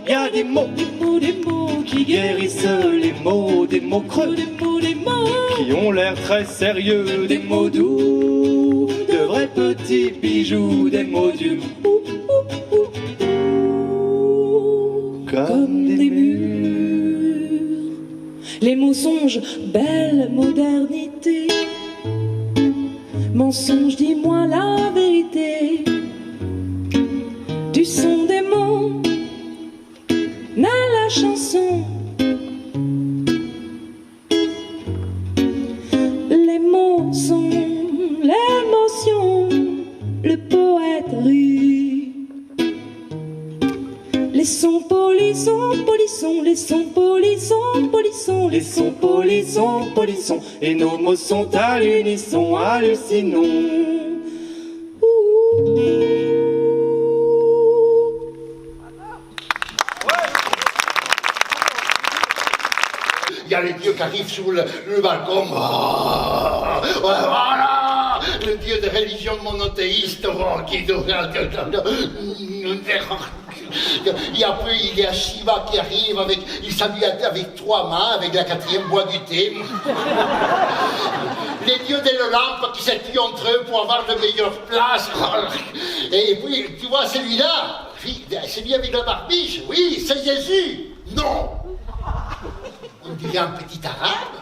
Il y a des mots qui guérissent les mots, des mots creux, qui ont l'air très sérieux, des mots doux, de vrais petits bijoux, des mots durs, comme des murs. Les mots songes, belle modernité. Mensonge, dis-moi la vérité. Du son des mots naît la chanson. Les mots sont l'émotion, le poète rit. Les sons polissons, polissons, les sons polissons, polissons, Les sons polissons, polissons, et nos mots sont à l'unisson, hallucinons. Il y a les dieux qui arrivent sur le balcon. Oh, voilà, le dieu de religion monothéiste qui et après il y a Shiva qui arrive avec, il s'habille avec 3 mains, avec la 4e boit du thé. Les dieux de l'Olympe qui s'étuient entre eux pour avoir de meilleures places. Et puis tu vois celui-là, celui avec la barbiche, oui, c'est Jésus. Non, on dirait un petit arabe.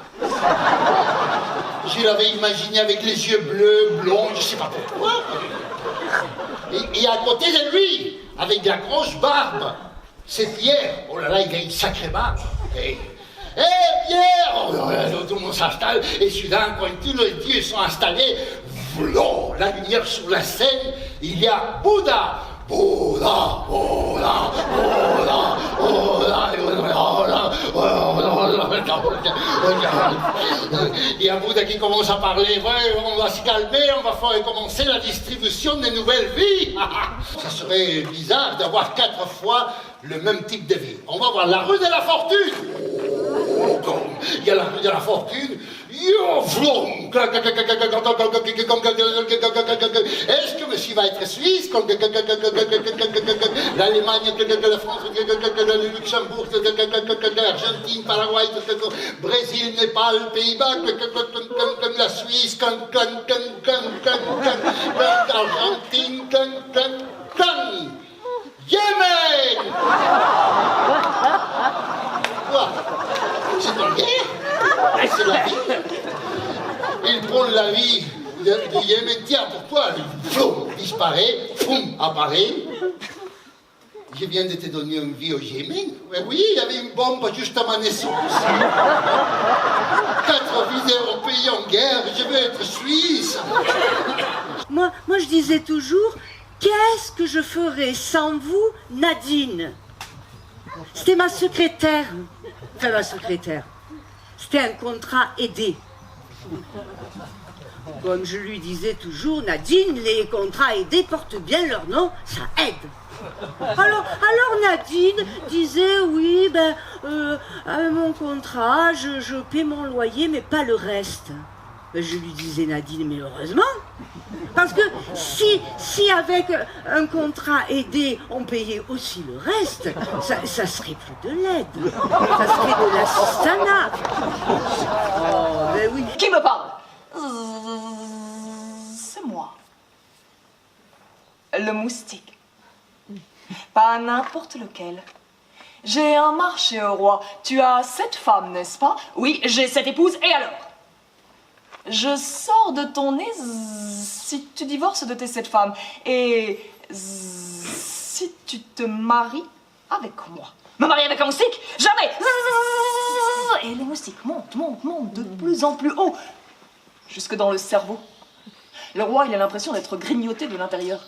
Je l'avais imaginé avec les yeux bleus, blonds, je sais pas pourquoi. Et à côté de lui, avec la grosse barbe, c'est Pierre. Oh là là, il a une sacrée barbe. Pierre! Oh là là, tout le monde s'installe. Et soudain, quand tous les dieux sont installés, vlon, la lumière sur la scène, il y a Bouddha. Bouddha, Bouddha, Bouddha, Bouddha, il y a Bouddha qui commence à parler, ouais, on va se calmer, on va faire commencer la distribution des nouvelles vies. Ça serait bizarre d'avoir 4 fois le même type de vie. On va voir la rue de la fortune. Il y a la rue de la fortune. Est-ce que monsieur va être suisse? L'Allemagne, la France, le Luxembourg, l'Argentine, Paraguay, Brésil, Népal, Pays-Bas, la Suisse, Argentine, Yémen. Quoi? C'est en guerre? C'est la vie. Il prend la vie de Yémen. Tiens, pour toi, floum, disparaît, floum, apparaît. Je viens de te donner une vie au Yémen. Oui, il y avait une bombe juste à ma naissance. 4 vies d'Européens en guerre, je veux être suisse. Moi, je disais toujours, qu'est-ce que je ferais sans vous, Nadine? C'était ma secrétaire. Enfin, ma secrétaire. C'était un contrat aidé. Comme je lui disais toujours, Nadine, les contrats aidés portent bien leur nom, ça aide. Alors Nadine disait, oui, avec mon contrat, je paie mon loyer, mais pas le reste. Ben, je lui disais, Nadine, mais heureusement, parce que si avec un contrat aidé, on payait aussi le reste, ça serait plus de l'aide, ça serait de l'assistanat. Oh, ben oui. Qui me parle? C'est moi. Le moustique. Pas n'importe lequel. J'ai un marché au roi. Tu as 7 femmes, n'est-ce pas? Oui, j'ai 7 épouses, et alors? Je sors de ton nez si tu divorces de tes 7 femmes. Et si tu te maries avec moi. Me marier avec un moustique? Jamais! Et les moustiques montent de plus en plus haut. Jusque dans le cerveau. Le roi, il a l'impression d'être grignoté de l'intérieur.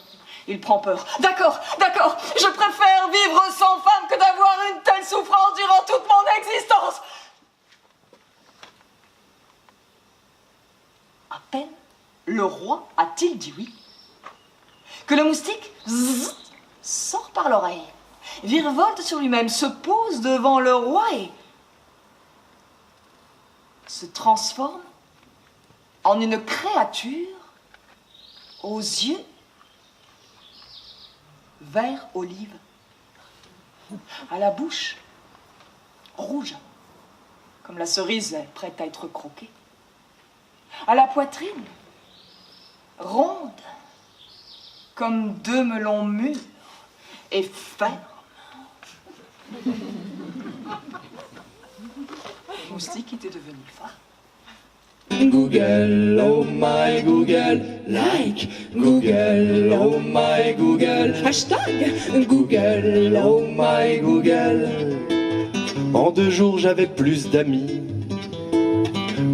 Il prend peur. D'accord, je préfère vivre sans femme que d'avoir une telle souffrance durant toute mon existence. À peine le roi a-t-il dit oui, que le moustique sort par l'oreille, virevolte sur lui-même, se pose devant le roi et se transforme en une créature aux yeux vert olive. À la bouche, rouge, comme la cerise est prête à être croquée. À la poitrine, ronde, comme deux melons mûrs et fermes. Moustique était devenu femme. Google, oh my Google, like Google, oh my Google, Hashtag Google, oh my Google. En 2 jours j'avais plus d'amis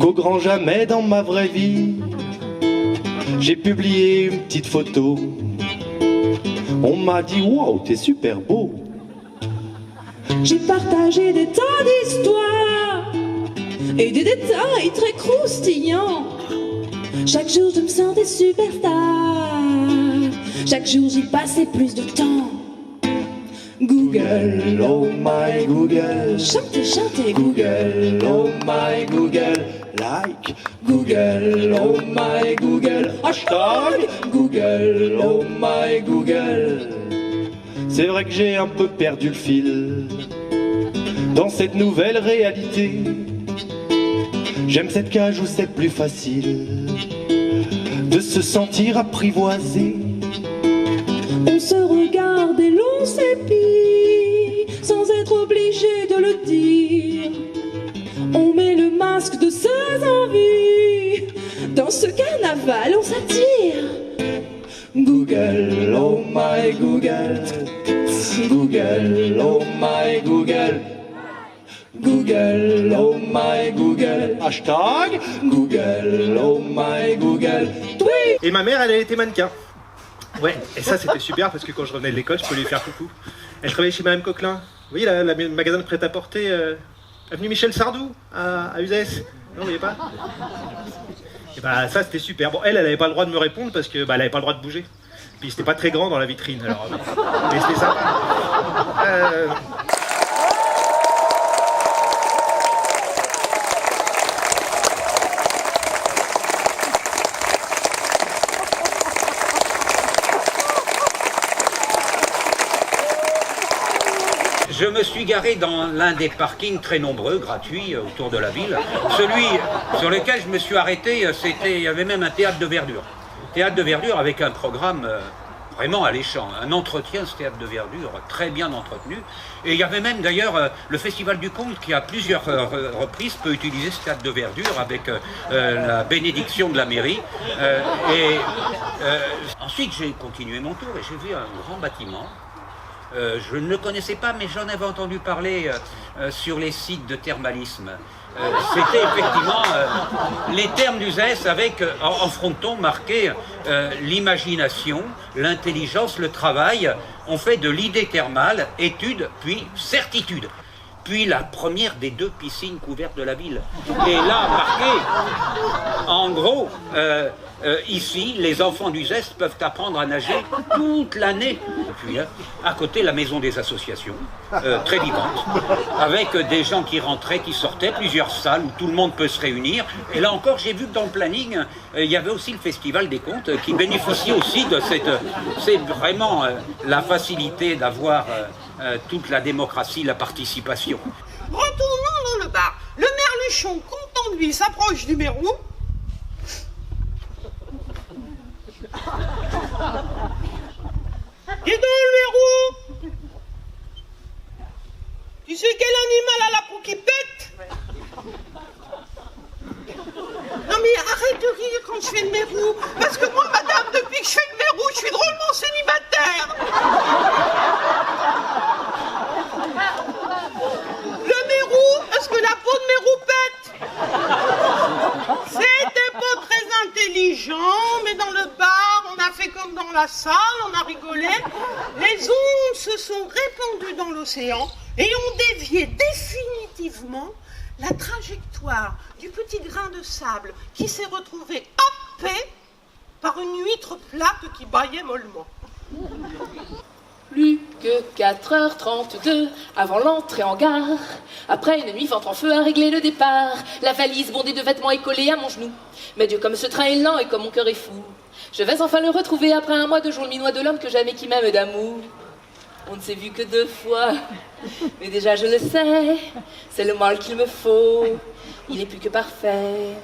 qu'au grand jamais dans ma vraie vie. J'ai publié une petite photo. On m'a dit wow, t'es super beau. J'ai partagé des tas d'histoires et des détails très croustillants. Chaque jour je me sentais superstar. Chaque jour j'y passais plus de temps. Google, oh my Google, Chantez, chantez, Google, oh my Google, like Google, oh my Google, hashtag Google, oh my Google. C'est vrai que j'ai un peu perdu le fil dans cette nouvelle réalité. J'aime cette cage où c'est plus facile de se sentir apprivoisé. On se regarde et l'on s'épie sans être obligé de le dire. On met le masque de ses envies. Dans ce carnaval, on s'attire. Google, oh my Google, Google, oh my Google, Google, oh my Google, hashtag Google, oh my Google. Et ma mère, elle a été mannequin. Ouais, et ça c'était super parce que quand je revenais de l'école, je peux lui faire coucou. Elle travaillait chez Madame Coquelin. Vous voyez le magasin de prêt-à-porter avenue Michel Sardou à Uzès. Non, vous voyez pas? Et bah ça c'était super. Bon, elle avait pas le droit de me répondre parce que elle avait pas le droit de bouger. Puis c'était pas très grand dans la vitrine, alors mais c'était sympa. Je me suis garé dans l'un des parkings très nombreux, gratuits, autour de la ville. Celui sur lequel je me suis arrêté, il y avait même un théâtre de verdure. Théâtre de verdure avec un programme vraiment alléchant. Un entretien, ce théâtre de verdure, très bien entretenu. Et il y avait même d'ailleurs le Festival du Conte qui, à plusieurs reprises, peut utiliser ce théâtre de verdure avec la bénédiction de la mairie. Ensuite, j'ai continué mon tour et j'ai vu un grand bâtiment. Je ne le connaissais pas, mais j'en avais entendu parler sur les sites de thermalisme. C'était effectivement les thermes d'Uzès avec en fronton marqué l'imagination, l'intelligence, le travail. On fait de l'idée thermale, étude, puis certitude. Puis la première des 2 piscines couvertes de la ville. Et là, marqué, en gros, ici, les enfants d'Uzès peuvent apprendre à nager toute l'année. Puis, à côté, la maison des associations, très vivante, avec des gens qui rentraient, qui sortaient, plusieurs salles où tout le monde peut se réunir. Et là encore, j'ai vu que dans le planning, il y avait aussi le Festival des Contes qui bénéficie aussi de cette... C'est vraiment la facilité d'avoir toute la démocratie, la participation. Retournons dans le bar. Le merluchon, content de lui, s'approche du mérou. Dis donc, le mérou, tu sais quel animal a la peau qui pète? Non mais arrête de rire quand je fais le mérou, parce que moi, madame, depuis que je fais le mérou, je suis drôlement célibataire. Le mérou, est-ce que la peau de mérou pète? C'était pas très intelligent, mais dans le bar, on a fait comme dans la salle, on a rigolé. Les ondes se sont répandues dans l'océan et ont dévié définitivement la trajectoire du petit grain de sable qui s'est retrouvé happé par une huître plate qui bâillait mollement. Plus que 4h32 avant l'entrée en gare. Après une nuit ventre en feu à régler le départ. La valise bondée de vêtements est collée à mon genou. Mais Dieu, comme ce train est lent et comme mon cœur est fou. Je vais enfin le retrouver après un mois de jour le minois de l'homme que j'aime et qui m'aime d'amour. On ne s'est vu que 2 fois, mais déjà je le sais, c'est le mal qu'il me faut, il n'est plus que parfait.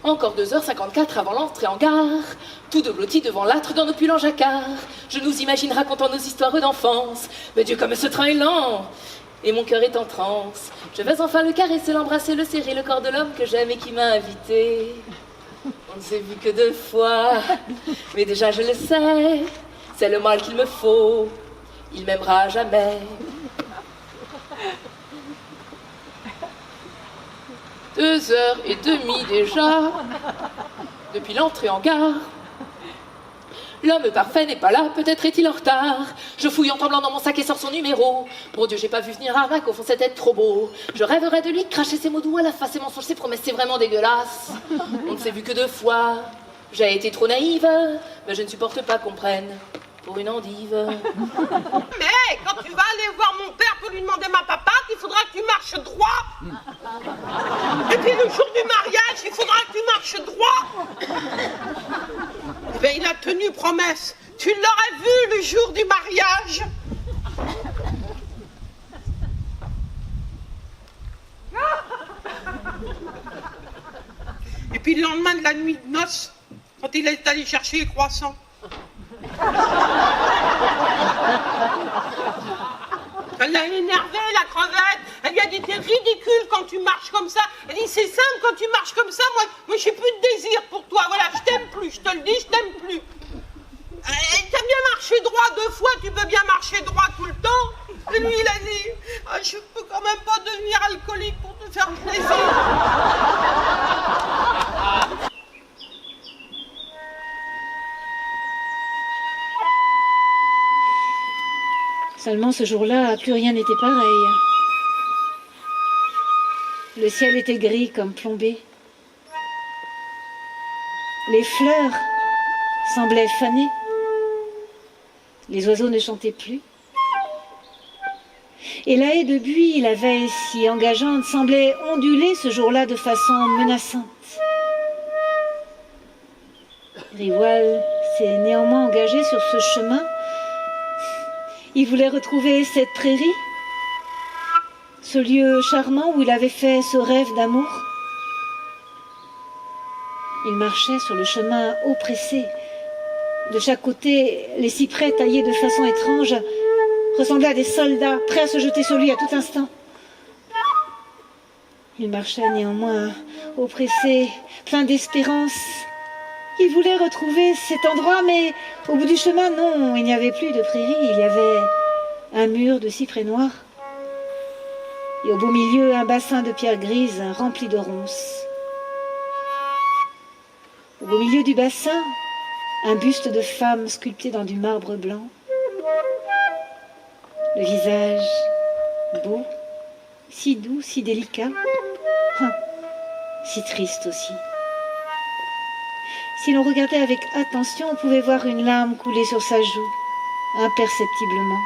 Encore 2h54 avant l'entrée en gare, tous deux blottis devant l'âtre dans nos pulls en jacquard. Je nous imagine racontant nos histoires d'enfance, mais Dieu comme ce train est lent, et mon cœur est en transe. Je vais enfin le caresser, l'embrasser, le serrer, le corps de l'homme que j'aime et qui m'a invité. On ne s'est vu que 2 fois, mais déjà je le sais, c'est le mal qu'il me faut, il m'aimera jamais. 2h30 déjà, depuis l'entrée en gare. L'homme parfait n'est pas là, peut-être est-il en retard. Je fouille en tremblant dans mon sac et sors son numéro. Mon Dieu, j'ai pas vu venir arnaque, au fond c'était trop beau. Je rêverais de lui cracher ses mots doux à la face, ses mensonges, ses promesses, c'est vraiment dégueulasse. On ne s'est vu que 2 fois, j'ai été trop naïve, mais je ne supporte pas qu'on prenne pour une endive. Mais quand tu vas aller voir mon père pour lui demander ma papate, il faudra que tu marches droit. Et puis le jour du mariage, il faudra que tu marches droit. Eh bien, il a tenu promesse. Tu l'aurais vu le jour du mariage. Et puis le lendemain de la nuit de noces, quand il est allé chercher les croissants. Elle l'a énervé, la crevette. Elle lui a dit t'es ridicule quand tu marches comme ça. Elle dit c'est simple quand tu marches comme ça. Moi j'ai plus de désir pour toi. Voilà, je t'aime plus. Je te le dis, je t'aime plus. T'as bien marché droit 2 fois, tu peux bien marcher droit tout le temps. Et lui il a dit je peux quand même pas devenir alcoolique pour te faire plaisir. Seulement ce jour-là, plus rien n'était pareil. Le ciel était gris comme plombé. Les fleurs semblaient fanées. Les oiseaux ne chantaient plus. Et la haie de buis, la veille si engageante, semblait onduler ce jour-là de façon menaçante. Rivoal s'est néanmoins engagé sur ce chemin. Il voulait retrouver cette prairie, ce lieu charmant où il avait fait ce rêve d'amour. Il marchait sur le chemin oppressé. De chaque côté, les cyprès taillés de façon étrange ressemblaient à des soldats prêts à se jeter sur lui à tout instant. Il marchait néanmoins oppressé, plein d'espérance. Il voulait retrouver cet endroit, mais au bout du chemin, non, il n'y avait plus de prairie, il y avait un mur de cyprès noirs. Et au beau milieu, un bassin de pierres grises rempli de ronces. Au beau milieu du bassin, un buste de femme sculpté dans du marbre blanc. Le visage beau, si doux, si délicat, si triste aussi. Si l'on regardait avec attention, on pouvait voir une larme couler sur sa joue, imperceptiblement.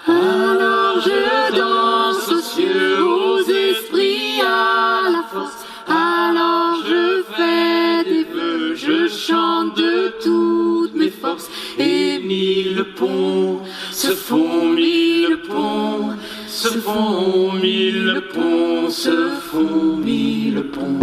Alors je danse aux cieux, aux esprits, à la force. Alors je fais des vœux, je chante de toutes mes forces. Et 1000 ponts se font 1000 ponts, se font 1000 ponts, se font 1000 ponts.